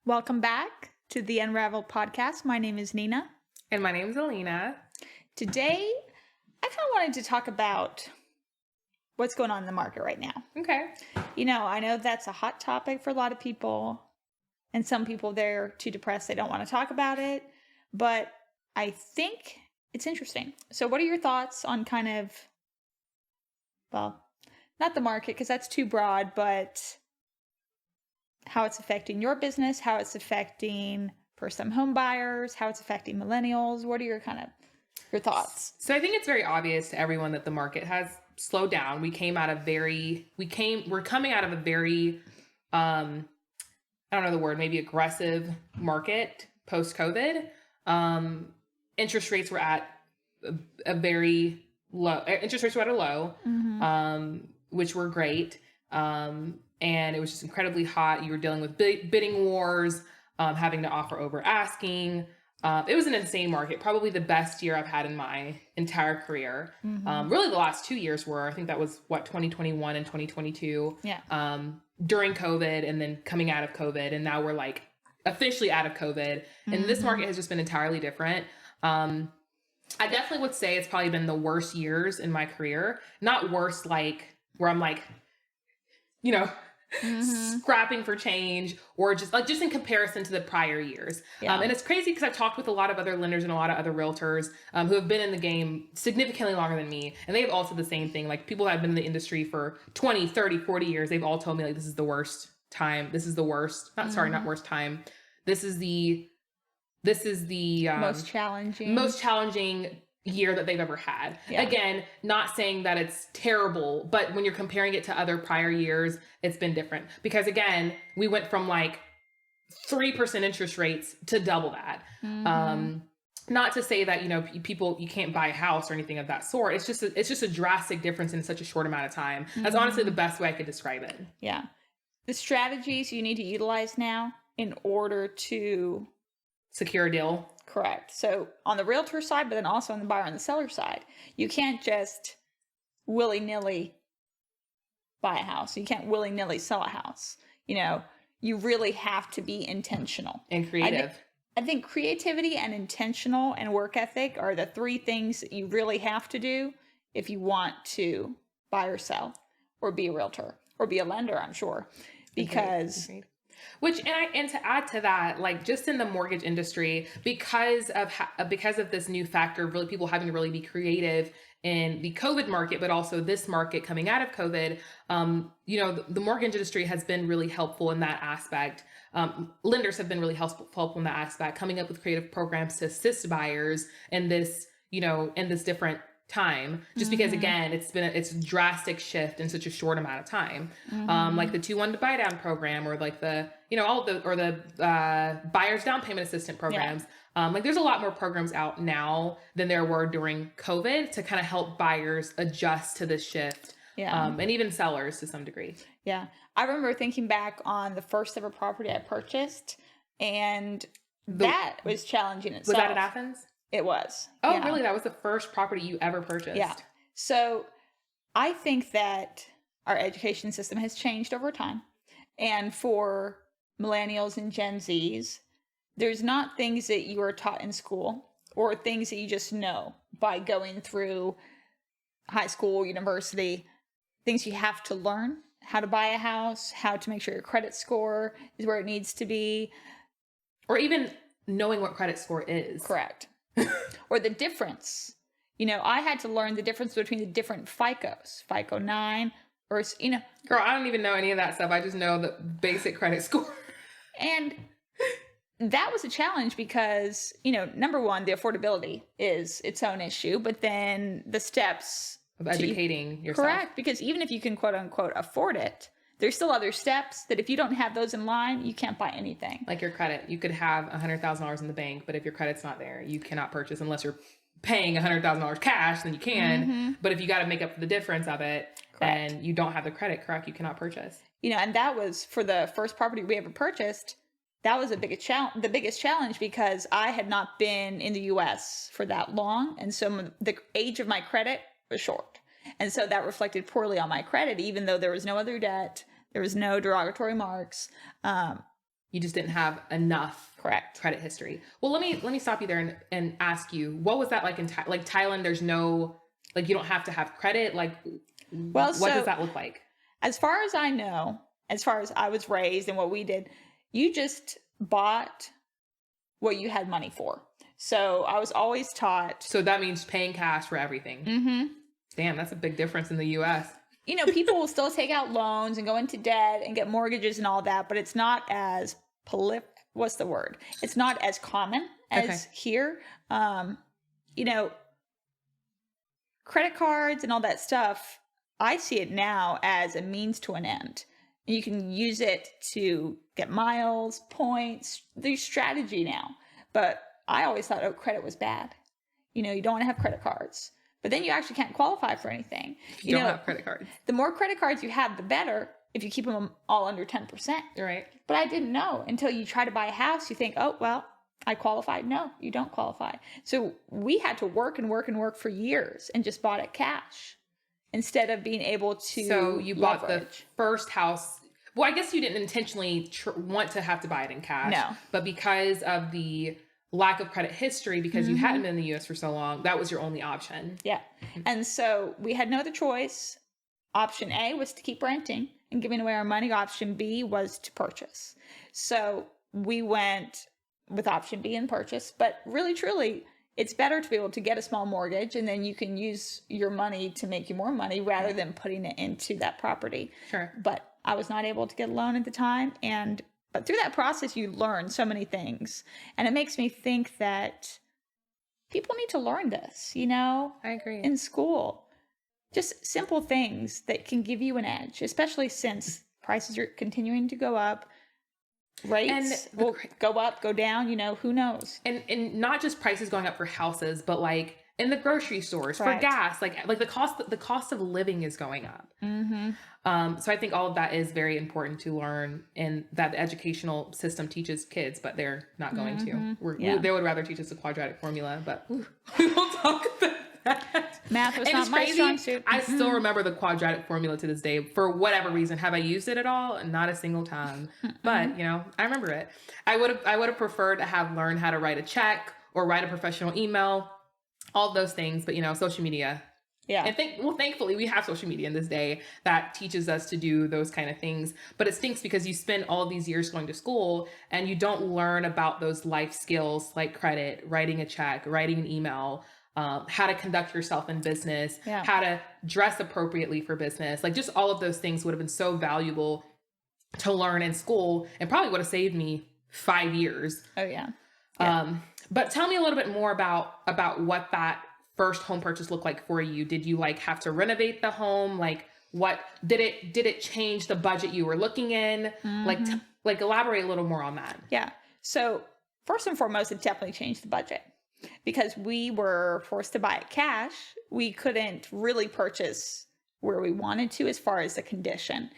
Welcome back to the Unraveled Podcast. My name is Nina. And my name's Alina. Today, I kind of wanted to talk about what's going on in the market right now. Okay. I know that's a hot topic for a lot of people, and some people, they're too depressed, they don't want to talk about it, but I think it's interesting. So what are your thoughts on kind of, well, not the market, because that's too broad, but how it's affecting your business, how it's affecting first-time home buyers, how it's affecting millennials? What are your thoughts? So I think it's very obvious to everyone that the market has slowed down. We're coming out of a very, I don't know the word, maybe aggressive market post-COVID. Interest rates were at a very low. Interest rates were at a low, which were great. And it was just incredibly hot. You were dealing with bidding wars, having to offer over asking. It was an insane market, probably the best year I've had in my entire career. Really the last 2 years were, I think that was 2021 and 2022. Yeah. During COVID and then coming out of COVID. And now we're like officially out of COVID. And this market has just been entirely different. I definitely would say it's probably been the worst years in my career. Not worse like where I'm like, scrapping for change, or just in comparison to the prior years. Yeah. And it's crazy because I've talked with a lot of other lenders and a lot of other realtors who have been in the game significantly longer than me. And they've all said the same thing. Like people who have been in the industry for 20, 30, 40 years, they've all told me like, this is the worst time. This is the worst, not worst time. This is the most challenging year that they've ever had. Yeah. Again, not saying that it's terrible, but when you're comparing it to other prior years, it's been different. Because again, we went from like 3% interest rates to double that. Not to say that, you can't buy a house or anything of that sort. It's just a drastic difference in such a short amount of time. That's honestly the best way I could describe it. Yeah. The strategies you need to utilize now in order to secure a deal. Correct. So on the realtor side, but then also on the buyer and the seller side, you can't just willy-nilly buy a house. You can't willy-nilly sell a house. You really have to be intentional. And creative. I think creativity and intentional and work ethic are the three things that you really have to do if you want to buy or sell or be a realtor or be a lender, I'm sure. Because... Agreed. And to add to that, like just in the mortgage industry, because of this new factor of really people having to really be creative in the COVID market, but also this market coming out of COVID, the mortgage industry has been really helpful in that aspect. Lenders have been really helpful in that aspect, coming up with creative programs to assist buyers in this, in this different time, just because again it's a drastic shift in such a short amount of time. Like the 2-1 to buy down program, or like the buyer's down payment assistant programs. Like there's a lot more programs out now than there were during COVID to kind of help buyers adjust to this shift. And even sellers to some degree. I remember thinking back on the first ever property I purchased, and that was challenging itself. Was that in Athens? It was. Oh, yeah. Really? That was the first property you ever purchased? Yeah. So I think that our education system has changed over time. And for millennials and Gen Zs, there's not things that you are taught in school or things that you just know by going through high school, university, things you have to learn: how to buy a house, how to make sure your credit score is where it needs to be. Or even knowing what credit score is. Correct. Or the difference. I had to learn the difference between the different FICOs, FICO 9, or, Girl, I don't even know any of that stuff. I just know the basic credit score. And that was a challenge because, number one, the affordability is its own issue, but then the steps of educating yourself. Correct. Because even if you can quote unquote afford it, there's still other steps that if you don't have those in line, you can't buy anything. Like your credit. You could have $100,000 in the bank, but if your credit's not there, you cannot purchase unless you're paying $100,000 cash, then you can. But if you got to make up for the difference of it, correct, and you don't have the credit, correct, you cannot purchase. And that was for the first property we ever purchased. That was the biggest challenge because I had not been in the U.S. for that long. And so the age of my credit was short. And so that reflected poorly on my credit, even though there was no other debt, there was no derogatory marks. You just didn't have enough Correct. credit history. Well, let me stop you there and ask you, what was that like in like Thailand? There's no, like, you don't have to have credit. Like, Well, what does that look like? As far as I know, as far as I was raised and what we did, you just bought what you had money for. So I was always taught. So that means paying cash for everything. Mm-hmm. Damn, that's a big difference in the U.S. You know, people will still take out loans and go into debt and get mortgages and all that, but it's not as what's the word? It's not as common as here. You know, credit cards and all that stuff, I see it now as a means to an end. You can use it to get miles, points. There's strategy now. But I always thought, credit was bad. You know, you don't want to have credit cards. But then you actually can't qualify for anything. You don't have credit cards. The more credit cards you have, the better if you keep them all under 10%. Right. But I didn't know until you try to buy a house. You think, oh, well, I qualified. No, you don't qualify. So we had to work and work and work for years and just bought it cash instead of being able to. So you bought leverage. the first house. Well, I guess you didn't intentionally want to have to buy it in cash. No. But because of the lack of credit history, because you hadn't been in the U.S. for so long, that was your only option. Yeah. And so we had no other choice. Option A was to keep renting and giving away our money. Option B was to purchase. So we went with option B and purchase. But really, truly, it's better to be able to get a small mortgage and then you can use your money to make you more money rather than putting it into that property. Sure. But I was not able to get a loan at the time. But through that process, you learn so many things. And it makes me think that people need to learn this, you know? I agree. In school. Just simple things that can give you an edge, especially since prices are continuing to go up. Rates will go up, go down, you know, who knows? And not just prices going up for houses, but like in the grocery stores for gas, like the cost of living is going up. Mm-hmm. So I think all of that is very important to learn, and that the educational system teaches kids, but they're not going to. They would rather teach us the quadratic formula, but we won't talk about that. Math was not my strong suit. I still remember the quadratic formula to this day for whatever reason. Have I used it at all? Not a single time. But, you know, I remember it. I would have preferred to have learned how to write a check or write a professional email, all those things. But, you know, social media. Yeah. And thankfully we have social media in this day that teaches us to do those kind of things. But it stinks because you spend all these years going to school and you don't learn about those life skills like credit, writing a check, writing an email, how to conduct yourself in business, how to dress appropriately for business. Like just all of those things would have been so valuable to learn in school and probably would have saved me 5 years. Oh yeah. But tell me a little bit more about what that first home purchase looked like for you. Did you like have to renovate the home? Like what did it change the budget you were looking in? Like elaborate a little more on that. Yeah. So first and foremost, it definitely changed the budget. Because we were forced to buy it cash, we couldn't really purchase where we wanted to as far as the condition.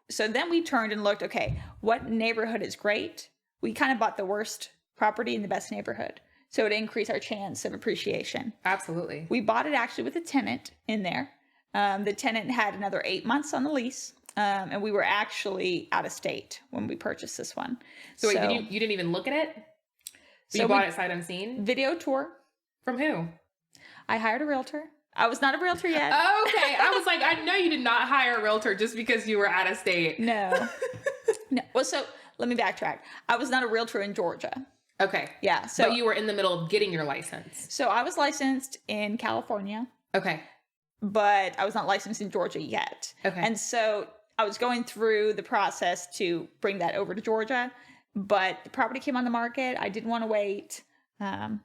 So then we turned and looked, okay, what neighborhood is great? We kind of bought the worst property in the best neighborhood. So it increased our chance of appreciation. Absolutely. We bought it actually with a tenant in there. The tenant had another 8 months on the lease. And we were actually out of state when we purchased this one. So wait, you didn't even look at it? So you bought it sight unseen? Video tour. From who? I hired a realtor. I was not a realtor yet. Okay. I was like, I know you did not hire a realtor just because you were out of state. No. Well, so let me backtrack. I was not a realtor in Georgia. Okay. Yeah. So but you were in the middle of getting your license. So I was licensed in California. Okay. But I was not licensed in Georgia yet. Okay. And so I was going through the process to bring that over to Georgia. But the property came on the market. I didn't want to wait. I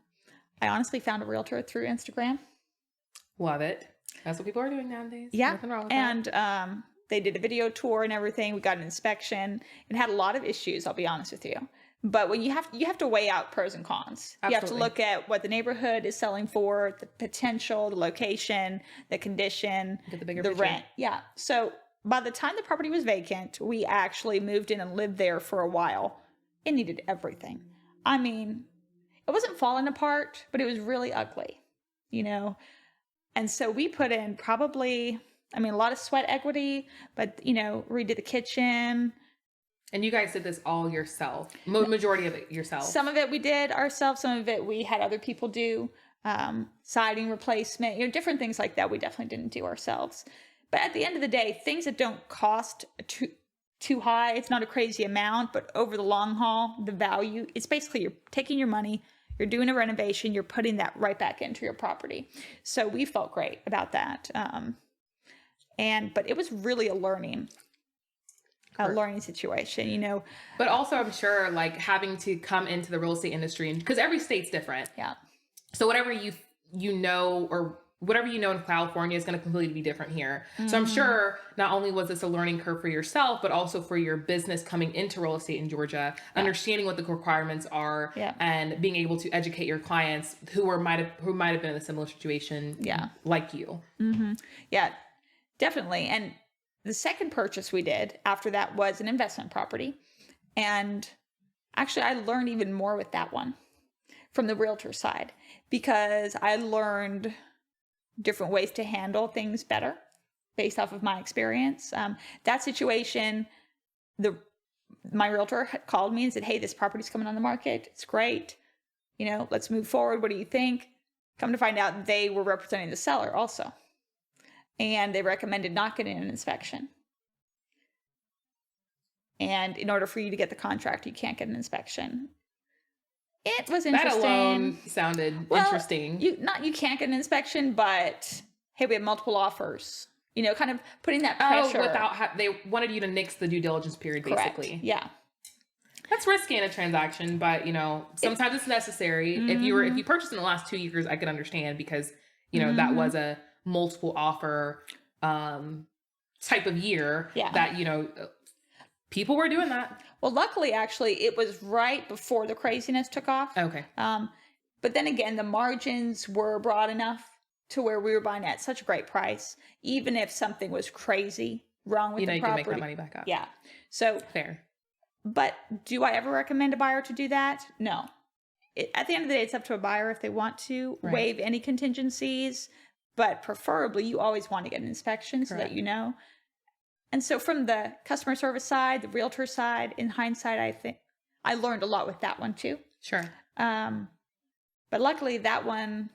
honestly found a realtor through Instagram. Love it. That's what people are doing nowadays. Yeah. Nothing wrong with that. They did a video tour and everything. We got an inspection. It had a lot of issues, I'll be honest with you. But when you have to weigh out pros and cons. Absolutely. You have to look at what the neighborhood is selling for, the potential, the location, the condition, the rent. Yeah. So by the time the property was vacant, we actually moved in and lived there for a while. It needed everything. I mean, it wasn't falling apart, but it was really ugly, you know? And so we put in probably, a lot of sweat equity, but, redid the kitchen. And you guys did this all yourself, majority of it yourself. Some of it we did ourselves. Some of it we had other people do. Siding replacement, different things like that we definitely didn't do ourselves. But at the end of the day, things that don't cost too high, it's not a crazy amount, but over the long haul, the value, it's basically you're taking your money, you're doing a renovation, you're putting that right back into your property. So we felt great about that. But it was really a learning situation, But also I'm sure like having to come into the real estate industry, because every state's different. Yeah. So whatever you know, or whatever you know in California is going to completely be different here. Mm-hmm. So I'm sure not only was this a learning curve for yourself, but also for your business coming into real estate in Georgia, understanding what the requirements are, and being able to educate your clients who might have been in a similar situation, like you. Mm-hmm. Yeah, definitely. And the second purchase we did after that was an investment property, and actually I learned even more with that one from the realtor side, because I learned different ways to handle things better based off of my experience. That situation, my realtor had called me and said, hey, this property's coming on the market. It's great. Let's move forward. What do you think? Come to find out, they were representing the seller also. And they recommended not getting an inspection. And in order for you to get the contract, you can't get an inspection. It was interesting. That alone sounded interesting. You can't get an inspection, but hey, we have multiple offers. Kind of putting that pressure. They wanted you to nix the due diligence period, basically. Correct. Yeah. That's risky in a transaction, but sometimes it's necessary. Mm-hmm. If you purchased in the last 2 years, I could understand, because that was a multiple offer type of year that people were doing that. Well, luckily, actually, it was right before the craziness took off. Okay. But then again, the margins were broad enough to where we were buying at such a great price, even if something was crazy wrong with the property. You can make that money back up. Yeah. So fair. But do I ever recommend a buyer to do that? No. At the end of the day, it's up to a buyer if they want to waive any contingencies, but preferably you always want to get an inspection so that you know. And so from the customer service side, the realtor side, in hindsight, I think I learned a lot with that one too. Sure. But luckily that one,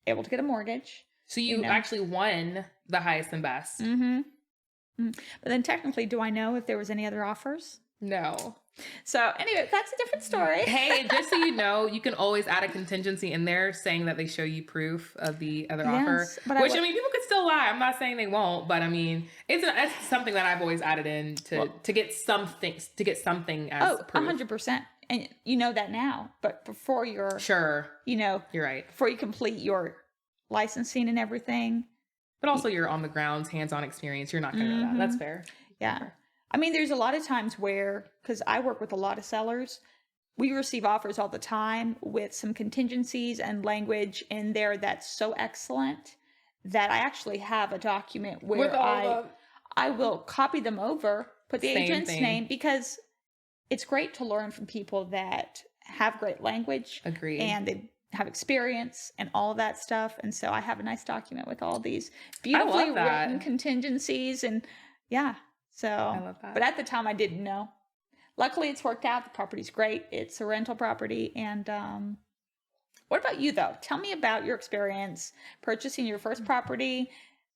able to get a mortgage. So you actually won the highest and best. Mm-hmm. But then technically, do I know if there was any other offers? No. So anyway, that's a different story. Hey, just so you know, you can always add a contingency in there saying that they show you proof of the other offer. Which, people could still lie. I'm not saying they won't, but it's something that I've always added in to get something as proof. 100%. And you know that now, but before you're... Sure. You're right. Before you complete your licensing and everything. But also you're on the ground, hands-on experience. You're not going to know that. That's fair. Yeah. There's a lot of times where, because I work with a lot of sellers, we receive offers all the time with some contingencies and language in there that's so excellent that I actually have a document where I will copy them over, put the agent's name, because it's great to learn from people that have great language. Agreed. And they have experience and all of that stuff. And so I have a nice document with all these beautifully written contingencies and So, I love that. But at the time I didn't know. Luckily it's worked out. The property's great. It's a rental property. And what about you though? Tell me about your experience purchasing your first property,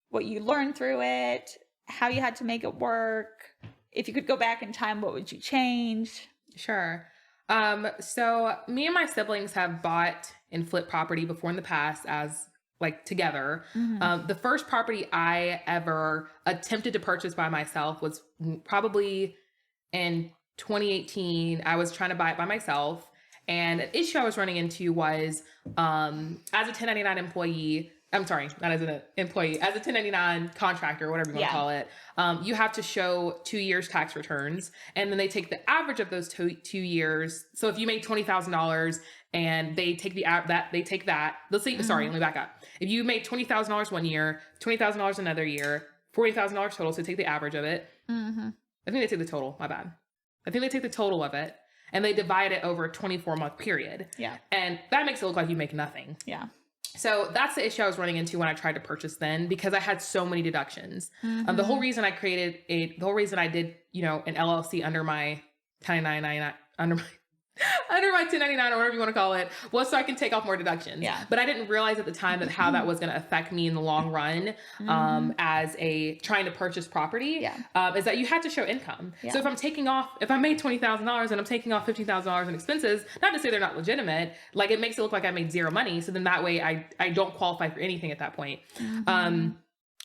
what you learned through it, how you had to make it work. If you could go back in time, what would you change? Sure. So me and my siblings have bought and flipped property before in the past as together. Mm-hmm. The first property I ever attempted to purchase by myself was probably in 2018. I was trying to buy it by myself. And an issue I was running into was, as a 1099 employee, I'm sorry, not as an employee, as a 1099 contractor, whatever you want to call it, you have to show 2 years tax returns. And then they take the average of those 2 years. So if you made $20,000 and they take let's say, sorry, let me back up. If you made $20,000 one year, $20,000 another year, $40,000 total. So take the average of it. Mm-hmm. I think they take the total. My bad. I think they take the total of it and they divide it over a 24-month period. Yeah. And that makes it look like you make nothing. Yeah. So that's the issue I was running into when I tried to purchase then, because I had so many deductions. The whole reason I the whole reason I did, an LLC under my 1099, under my 1099 or whatever you want to call it, was so I can take off more deductions. Yeah. But I didn't realize at the time that how that was going to affect me in the long run, as trying to purchase property, is that you had to show income. Yeah. So if I made $20,000 and I'm taking off $15,000 in expenses, not to say they're not legitimate, like it makes it look like I made zero money. So then that way I don't qualify for anything at that point.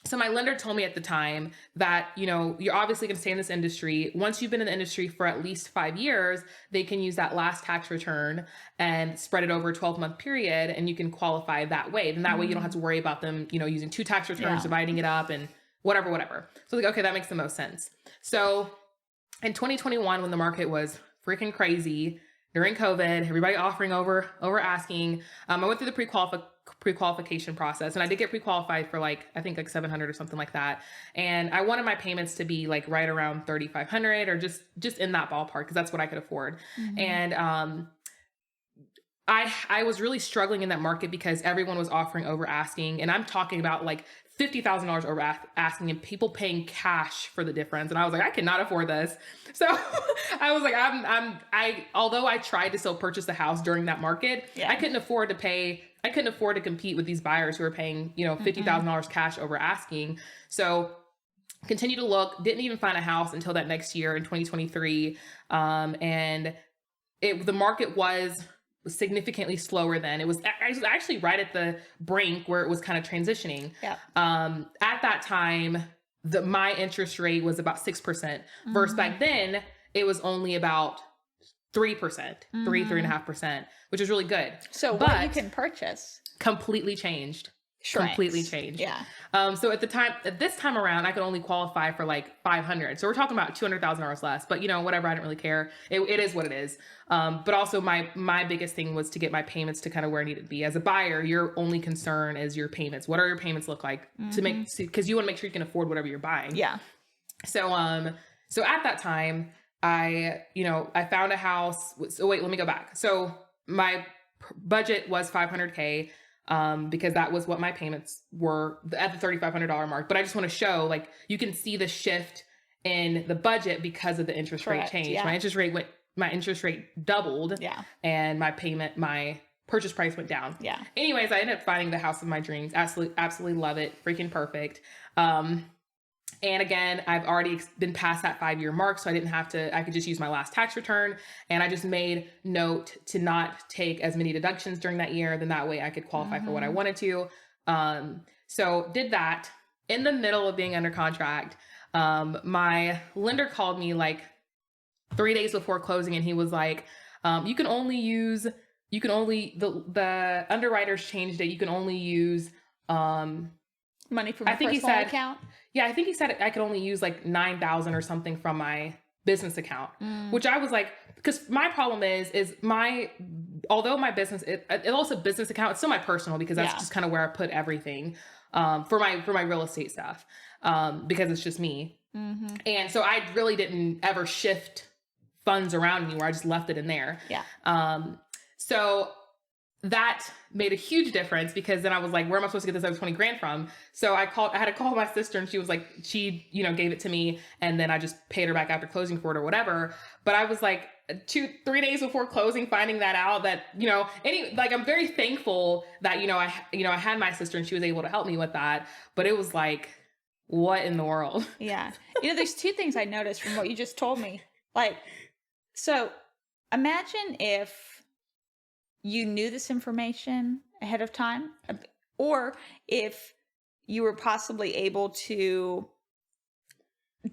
So my lender told me at the time that, you're obviously going to stay in this industry. Once you've been in the industry for at least 5 years, they can use that last tax return and spread it over a 12-month period, and you can qualify that way. Then that way you don't have to worry about them, using 2 tax returns, dividing it up and whatever. So okay, that makes the most sense. So in 2021, when the market was freaking crazy, during COVID, everybody offering over asking, I went through the pre-qualification process, and I did get pre-qualified for I think $700 or something like that. And I wanted my payments to be right around $3,500 or just in that ballpark, because that's what I could afford. And I was really struggling in that market because everyone was offering over asking, and I'm talking about $50,000 over asking, and people paying cash for the difference. And I was like, I cannot afford this. So I was like, although I tried to still purchase the house during that market, I couldn't afford to compete with these buyers who are paying, $50,000 cash over asking. So continue to look, didn't even find a house until that next year in 2023. And the market was significantly slower then. It was actually right at the brink where it was kind of transitioning. Yeah. At that time, my interest rate was about 6%, versus back then it was only about 3%, 3.5%, which is really good. So what you can purchase completely changed. Shrinks. Completely changed. Yeah. So at this time around, I could only qualify for $500. So we're talking about $200,000 less, but whatever. I didn't really care. It is what it is. But also my biggest thing was to get my payments to kind of where I needed to be. As a buyer, your only concern is your payments. What are your payments look like because you want to make sure you can afford whatever you're buying. Yeah. So at that time, I found a house. So wait, let me go back. So my budget was $500K. Because that was what my payments were at the $3,500 mark. But I just want to show, you can see the shift in the budget because of the interest rate change. Yeah. My interest rate doubled. Yeah. And my purchase price went down. Yeah. Anyways, I ended up finding the house of my dreams. Absolutely love it. Freaking perfect. And again, I've already been past that 5-year mark, so I could just use my last tax return. And I just made note to not take as many deductions during that year. Then that way I could qualify for what I wanted to. So did that. In the middle of being under contract, my lender called me 3 days before closing, and he was like, the underwriters changed it. You can only use, money from a personal account? Yeah, I think he said I could only use $9,000 or something from my business account, which I was like, because my problem is although my business, it's also a business account, it's still my personal, because that's just kind of where I put everything for my real estate stuff, because it's just me. And so I really didn't ever shift funds around anywhere. I just left it in there. Yeah. So that made a huge difference, because then I was like, where am I supposed to get this other 20 grand from? So I had to call my sister, and she was like, she, gave it to me, and then I just paid her back after closing for it or whatever. But I was 3 days before closing, finding that out that, I'm very thankful that, I had my sister and she was able to help me with that. But it was what in the world? Yeah. There's 2 things I noticed from what you just told me. So imagine if you knew this information ahead of time, or if you were possibly able to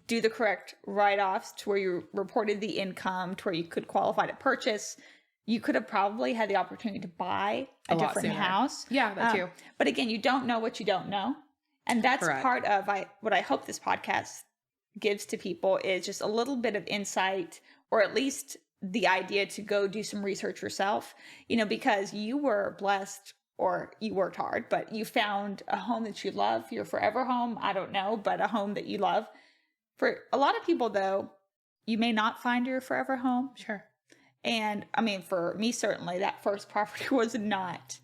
do the correct write-offs to where you reported the income to where you could qualify to purchase, you could have probably had the opportunity to buy a different house. Yeah, that too. But again, you don't know what you don't know. And that's Correct. part of what I hope this podcast gives to people is just a little bit of insight, or at least the idea to go do some research yourself, because you were blessed, or you worked hard, but you found a home that you love, your forever home. I don't know, but a home that you love. For a lot of people though, you may not find your forever home. Sure. And I mean, for me, certainly that first property was not.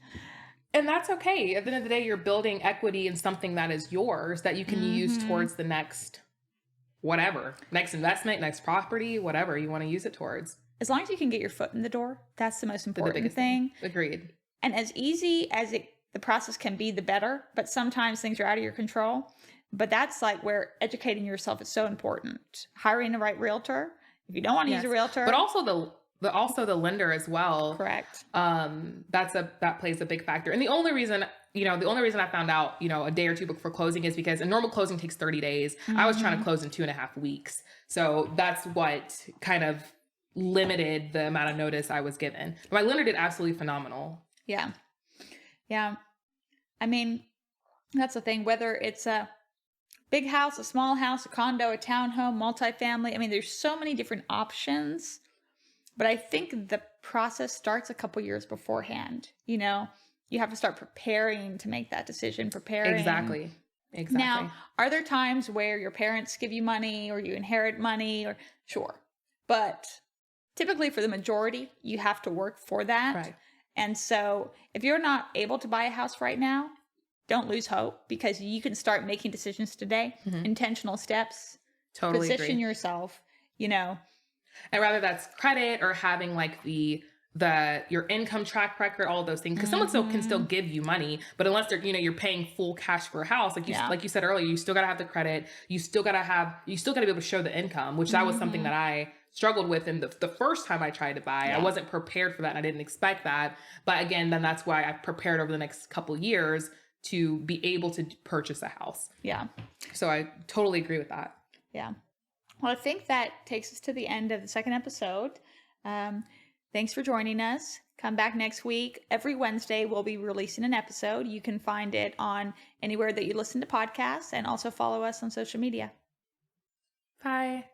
And that's okay. At the end of the day, you're building equity in something that is yours that you can use towards the next whatever, next investment, next property, whatever you want to use it towards. As long as you can get your foot in the door, that's the most important biggest thing. Agreed. And as easy as the process can be, the better. But sometimes things are out of your control. But that's like where educating yourself is so important. Hiring the right realtor. If you don't want to use a realtor. But also the lender as well. Correct. That plays a big factor. And the only reason I found out, a day or two before closing is because a normal closing takes 30 days. I was trying to close in 2.5 weeks. So that's what kind of limited the amount of notice I was given. But my lender did absolutely phenomenal. Yeah. Yeah. I mean, that's the thing, whether it's a big house, a small house, a condo, a townhome, multifamily. I mean, there's so many different options, but I think the process starts a couple years beforehand. You have to start preparing to make that decision, Exactly. Now, are there times where your parents give you money or you inherit money or sure, but typically for the majority, you have to work for that. Right. And so if you're not able to buy a house right now, don't lose hope because you can start making decisions today, intentional steps, totally position agree. yourself, And whether that's credit or having like your income track record, all of those things, because someone can still give you money, but unless they're, you're paying full cash for a house, like you said earlier, you still got to have the credit. You still got to be able to show the income, which that was something that I struggled with in the first time I tried to buy. I wasn't prepared for that and I didn't expect that. But again, then that's why I prepared over the next couple years to be able to purchase a house. Yeah. So I totally agree with that. Yeah. Well, I think that takes us to the end of the second episode. Thanks for joining us. Come back next week. Every Wednesday, we'll be releasing an episode. You can find it on anywhere that you listen to podcasts and also follow us on social media. Bye.